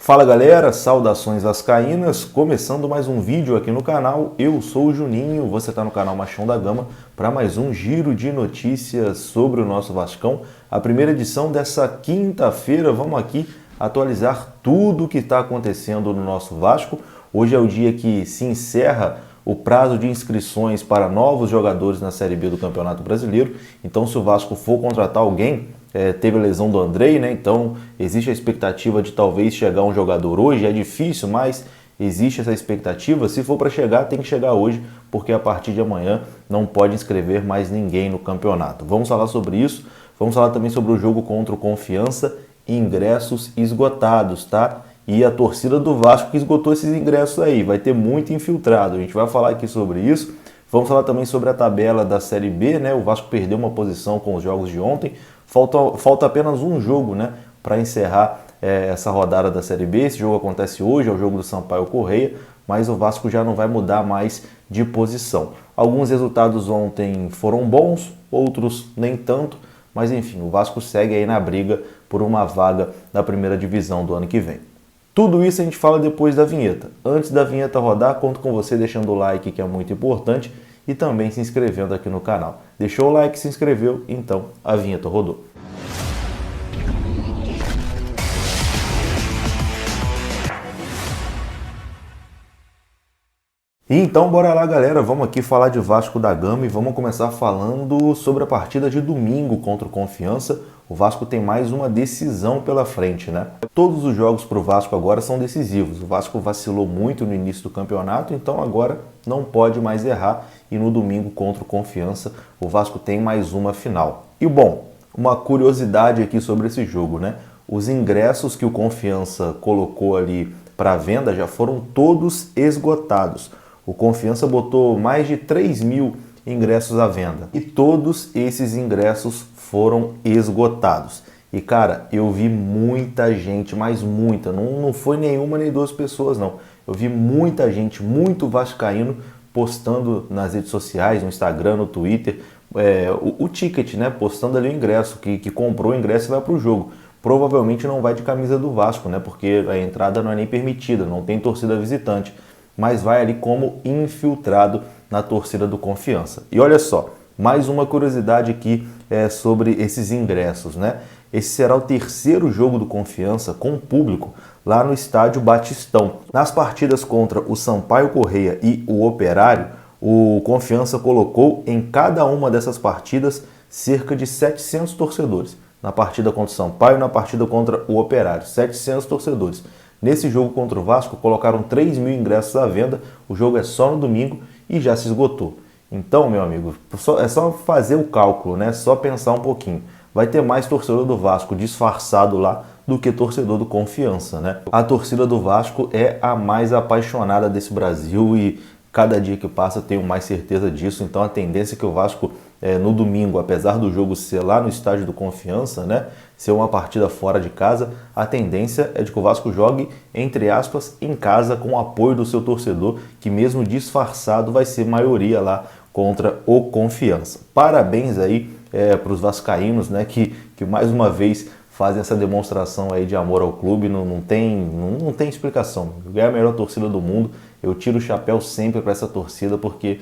Fala galera, saudações vascaínas, começando mais um vídeo aqui no canal. Eu sou o Juninho, você está no canal Machão da Gama para mais um giro de notícias sobre o nosso Vascão. A primeira edição dessa quinta-feira, vamos aqui atualizar tudo o que está acontecendo no nosso Vasco. Hoje é o dia que se encerra o prazo de inscrições para novos jogadores na Série B do Campeonato Brasileiro. Então, se o Vasco for contratar alguém, teve a lesão do Andrei, né? Então existe a expectativa de talvez chegar um jogador hoje. É difícil, mas existe essa expectativa. Se for para chegar, tem que chegar hoje, porque a partir de amanhã não pode inscrever mais ninguém no campeonato. Vamos falar sobre isso. Vamos falar também sobre o jogo contra o Confiança, ingressos esgotados, tá? E a torcida do Vasco que esgotou esses ingressos aí. Vai ter muito infiltrado. A gente vai falar aqui sobre isso. Vamos falar também sobre a tabela da Série B, né? O Vasco perdeu uma posição com os jogos de ontem. Falta apenas um jogo, né, para encerrar essa rodada da Série B. Esse jogo acontece hoje, é o jogo do Sampaio Corrêa, mas o Vasco já não vai mudar mais de posição. Alguns resultados ontem foram bons, outros nem tanto, mas enfim, o Vasco segue aí na briga por uma vaga na primeira divisão do ano que vem. Tudo isso a gente fala depois da vinheta. Antes da vinheta rodar, conto com você deixando o like, que é muito importante, e também se inscrevendo aqui no canal. Deixou o like, se inscreveu, então a vinheta rodou. Então bora lá galera, vamos aqui falar de Vasco da Gama e vamos começar falando sobre a partida de domingo contra o Confiança. O Vasco tem mais uma decisão pela frente, né? Todos os jogos para o Vasco agora são decisivos. O Vasco vacilou muito no início do campeonato, então agora não pode mais errar. E no domingo contra o Confiança, o Vasco tem mais uma final. E bom, uma curiosidade aqui sobre esse jogo, né? Os ingressos que o Confiança colocou ali para venda já foram todos esgotados. O Confiança botou mais de 3 mil ingressos à venda. E todos esses ingressos foram esgotados. E cara, eu vi muita gente, mas muita, não foi nenhuma nem duas pessoas não. Eu vi muita gente, muito vascaíno, postando nas redes sociais, no Instagram, no Twitter, o ticket, né? Postando ali o ingresso, que comprou o ingresso e vai para o jogo. Provavelmente não vai de camisa do Vasco, né? Porque a entrada não é nem permitida, não tem torcida visitante. Mas vai ali como infiltrado na torcida do Confiança. E olha só, mais uma curiosidade aqui sobre esses ingressos, né? Esse será o terceiro jogo do Confiança com público lá no estádio Batistão. Nas partidas contra o Sampaio Corrêa e o Operário, o Confiança colocou em cada uma dessas partidas cerca de 700 torcedores. Na partida contra o Sampaio e na partida contra o Operário, 700 torcedores. Nesse jogo contra o Vasco, colocaram 3 mil ingressos à venda, o jogo é só no domingo e já se esgotou. Então, meu amigo, é só fazer o cálculo, né? Só pensar um pouquinho. Vai ter mais torcedor do Vasco disfarçado lá do que torcedor do Confiança, né? A torcida do Vasco é a mais apaixonada desse Brasil e cada dia que passa eu tenho mais certeza disso. Então a tendência é que o Vasco no domingo, apesar do jogo ser lá no estádio do Confiança, né, ser uma partida fora de casa, a tendência é de que o Vasco jogue, entre aspas, em casa com o apoio do seu torcedor, que mesmo disfarçado vai ser maioria lá contra o Confiança. Parabéns aí para os vascaínos, né, que mais uma vez fazem essa demonstração aí de amor ao clube. Não tem explicação. É a melhor torcida do mundo. Eu tiro o chapéu sempre para essa torcida, porque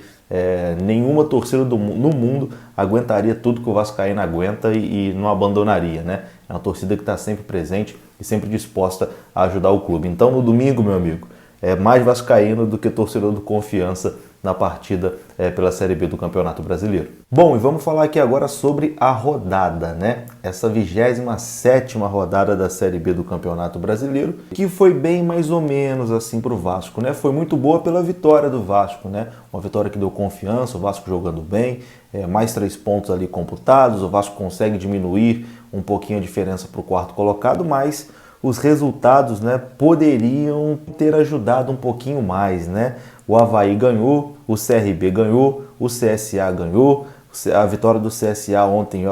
nenhuma torcida no mundo aguentaria tudo que o vascaíno aguenta e não abandonaria, né? É uma torcida que está sempre presente e sempre disposta a ajudar o clube. Então, no domingo, meu amigo, é mais vascaíno do que torcedor do Confiança na partida pela Série B do Campeonato Brasileiro. Bom, e vamos falar aqui agora sobre a rodada, né? Essa 27ª rodada da Série B do Campeonato Brasileiro, que foi bem mais ou menos assim para o Vasco, né? Foi muito boa pela vitória do Vasco, né? Uma vitória que deu confiança, o Vasco jogando bem, mais 3 pontos ali computados, o Vasco consegue diminuir um pouquinho a diferença para o quarto colocado, mas os resultados, né, poderiam ter ajudado um pouquinho mais, né? O Avaí ganhou, o CRB ganhou, o CSA ganhou. A vitória do CSA ontem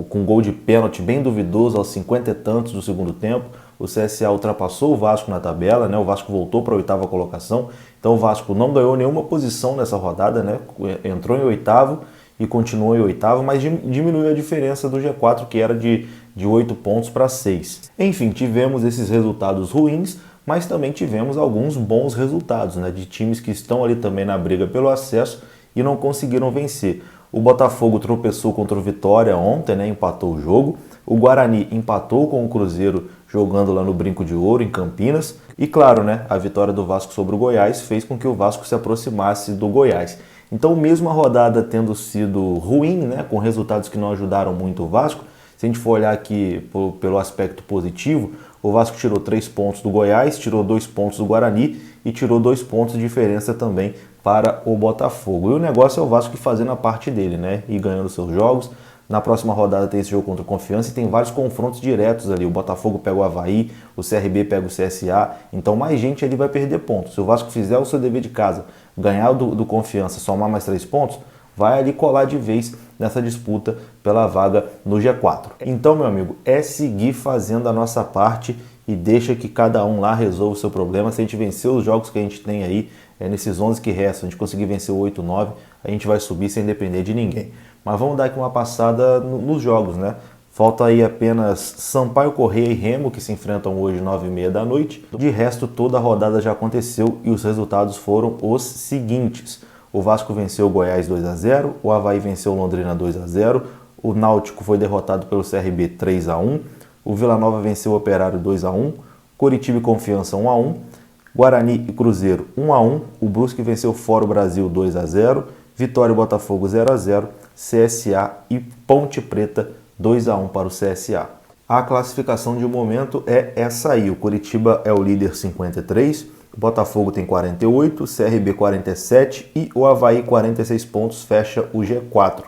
com gol de pênalti bem duvidoso aos 50 e tantos do segundo tempo. O CSA ultrapassou o Vasco na tabela, né? O Vasco voltou para a 8ª colocação. Então o Vasco não ganhou nenhuma posição nessa rodada, né? Entrou em 8º e continuou em 8º, mas diminuiu a diferença do G4, que era de de 8 pontos para 6. Enfim, tivemos esses resultados ruins, mas também tivemos alguns bons resultados, né, de times que estão ali também na briga pelo acesso e não conseguiram vencer. O Botafogo tropeçou contra o Vitória ontem, né, empatou o jogo. O Guarani empatou com o Cruzeiro jogando lá no Brinco de Ouro, em Campinas. E claro, né, a vitória do Vasco sobre o Goiás fez com que o Vasco se aproximasse do Goiás. Então, mesmo a rodada tendo sido ruim, né, com resultados que não ajudaram muito o Vasco, se a gente for olhar aqui pelo aspecto positivo, o Vasco tirou 3 pontos do Goiás, tirou 2 pontos do Guarani e tirou 2 pontos de diferença também para o Botafogo. E o negócio é o Vasco fazendo a parte dele, né, e ganhando seus jogos. Na próxima rodada tem esse jogo contra o Confiança e tem vários confrontos diretos ali. O Botafogo pega o Avaí, o CRB pega o CSA, então mais gente ali vai perder pontos. Se o Vasco fizer o seu dever de casa, ganhar do Confiança, somar mais 3 pontos, vai ali colar de vez nessa disputa pela vaga no G4. Então, meu amigo, é seguir fazendo a nossa parte e deixa que cada um lá resolva o seu problema. Se a gente vencer os jogos que a gente tem aí, nesses 11 que restam, a gente conseguir vencer o 8, 9, a gente vai subir sem depender de ninguém. Mas vamos dar aqui uma passada nos jogos, né? Falta aí apenas Sampaio Corrêa e Remo, que se enfrentam hoje 9h30 da noite. De resto, toda a rodada já aconteceu e os resultados foram os seguintes. O Vasco venceu o Goiás 2-0, o Avaí venceu o Londrina 2-0, o Náutico foi derrotado pelo CRB 3-1, o Vila Nova venceu o Operário 2-1, Coritiba e Confiança 1-1, Guarani e Cruzeiro 1-1, o Brusque venceu o Fora Brasil 2-0, Vitória e Botafogo 0-0, CSA e Ponte Preta 2-1 para o CSA. A classificação de momento é essa aí, o Coritiba é o líder 53, o Botafogo tem 48, CRB 47 e o Avaí 46 pontos, fecha o G4.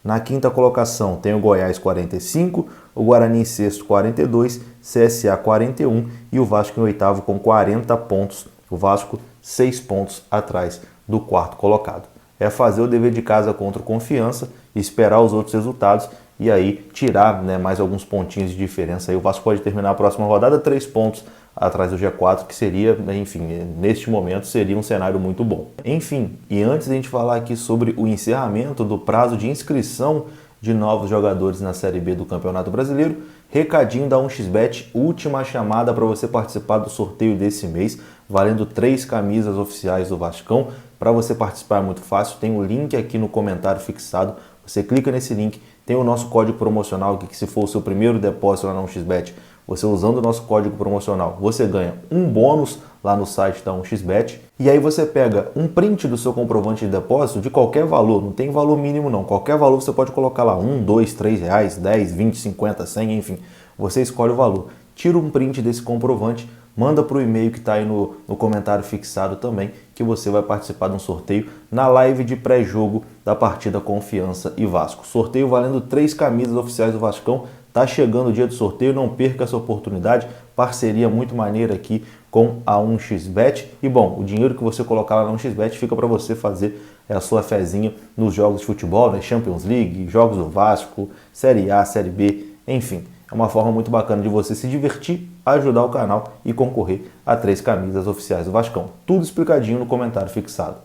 Na quinta colocação tem o Goiás 45, o Guarani em sexto 42, CSA 41 e o Vasco em oitavo com 40 pontos. O Vasco 6 pontos atrás do quarto colocado. É fazer o dever de casa contra o Confiança, esperar os outros resultados e aí tirar, né, mais alguns pontinhos de diferença. Aí o Vasco pode terminar a próxima rodada 3 pontos atrás do G4, que seria, enfim, neste momento seria um cenário muito bom. Enfim, e antes de a gente falar aqui sobre o encerramento do prazo de inscrição de novos jogadores na Série B do Campeonato Brasileiro, recadinho da 1xBet, última chamada para você participar do sorteio desse mês, valendo 3 camisas oficiais do Vascão. Para você participar é muito fácil, tem o link aqui no comentário fixado, você clica nesse link, tem o nosso código promocional, que se for o seu primeiro depósito lá na 1xBet, você usando o nosso código promocional, você ganha um bônus lá no site da 1xBet. E aí você pega um print do seu comprovante de depósito de qualquer valor, não tem valor mínimo não, qualquer valor você pode colocar lá, 1, 2, 3 reais, 10, 20, 50, 100, enfim, você escolhe o valor. Tira um print desse comprovante, manda para o e-mail que está aí no comentário fixado também, que você vai participar de um sorteio na live de pré-jogo da partida Confiança e Vasco. Sorteio valendo 3 camisas oficiais do Vascão. Tá chegando o dia do sorteio, não perca essa oportunidade. Parceria muito maneira aqui com a 1xBet. E bom, o dinheiro que você colocar lá na 1xBet fica para você fazer a sua fezinha nos jogos de futebol, né? Champions League, jogos do Vasco, Série A, Série B, enfim. É uma forma muito bacana de você se divertir, ajudar o canal e concorrer a 3 camisas oficiais do Vascão. Tudo explicadinho no comentário fixado.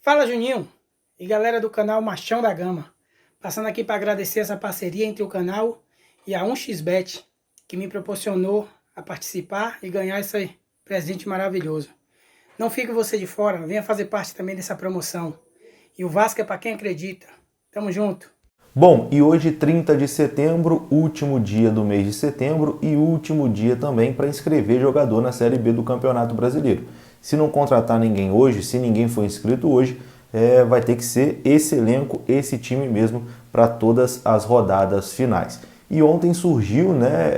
Fala, Juninho e galera do canal Machão da Gama. Passando aqui para agradecer essa parceria entre o canal e a 1xBet, que me proporcionou a participar e ganhar esse presente maravilhoso. Não fique você de fora, venha fazer parte também dessa promoção. E o Vasco é para quem acredita. Tamo junto! Bom, e hoje 30 de setembro, último dia do mês de setembro e último dia também para inscrever jogador na Série B do Campeonato Brasileiro. Se não contratar ninguém hoje, se ninguém for inscrito hoje, vai ter que ser esse elenco, esse time mesmo para todas as rodadas finais. E ontem surgiu, né,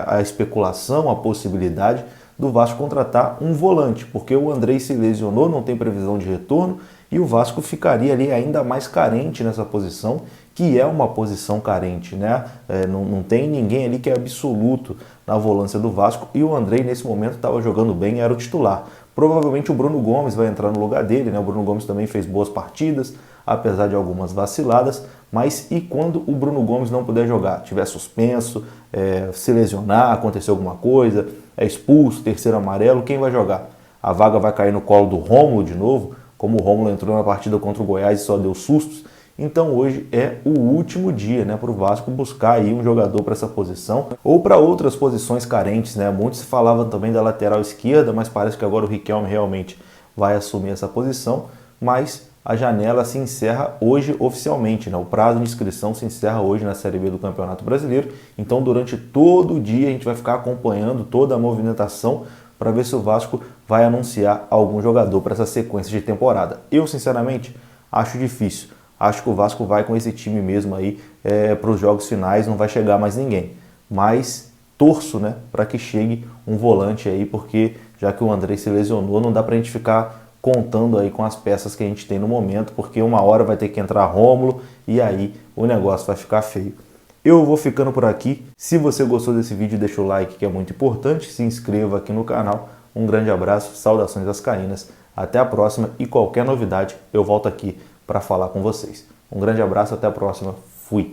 a especulação, a possibilidade do Vasco contratar um volante, porque o Andrei se lesionou, não tem previsão de retorno, e o Vasco ficaria ali ainda mais carente nessa posição, que é uma posição carente, né? Não tem ninguém ali que é absoluto na volância do Vasco, e o Andrei nesse momento estava jogando bem, era o titular. Provavelmente o Bruno Gomes vai entrar no lugar dele, né? O Bruno Gomes também fez boas partidas, apesar de algumas vaciladas, mas e quando o Bruno Gomes não puder jogar? Tiver suspenso, se lesionar, acontecer alguma coisa, é expulso, terceiro amarelo, quem vai jogar? A vaga vai cair no colo do Rômulo de novo, como o Rômulo entrou na partida contra o Goiás e só deu sustos, Então hoje é o último dia, né, para o Vasco buscar aí um jogador para essa posição ou para outras posições carentes, né? Muitos falavam também da lateral esquerda, mas parece que agora o Riquelme realmente vai assumir essa posição. Mas a janela se encerra hoje oficialmente, né? O prazo de inscrição se encerra hoje na Série B do Campeonato Brasileiro. Então durante todo o dia a gente vai ficar acompanhando toda a movimentação para ver se o Vasco vai anunciar algum jogador para essa sequência de temporada. Eu, sinceramente, acho difícil. Acho que o Vasco vai com esse time mesmo aí para os jogos finais, não vai chegar mais ninguém. Mas torço, né, para que chegue um volante aí, porque já que o Andrei se lesionou, não dá para a gente ficar contando aí com as peças que a gente tem no momento, porque uma hora vai ter que entrar Rômulo e aí o negócio vai ficar feio. Eu vou ficando por aqui. Se você gostou desse vídeo, deixa o like que é muito importante, se inscreva aqui no canal. Um grande abraço, saudações vascaínas, até a próxima e qualquer novidade eu volto aqui para falar com vocês. Um grande abraço, até a próxima, fui!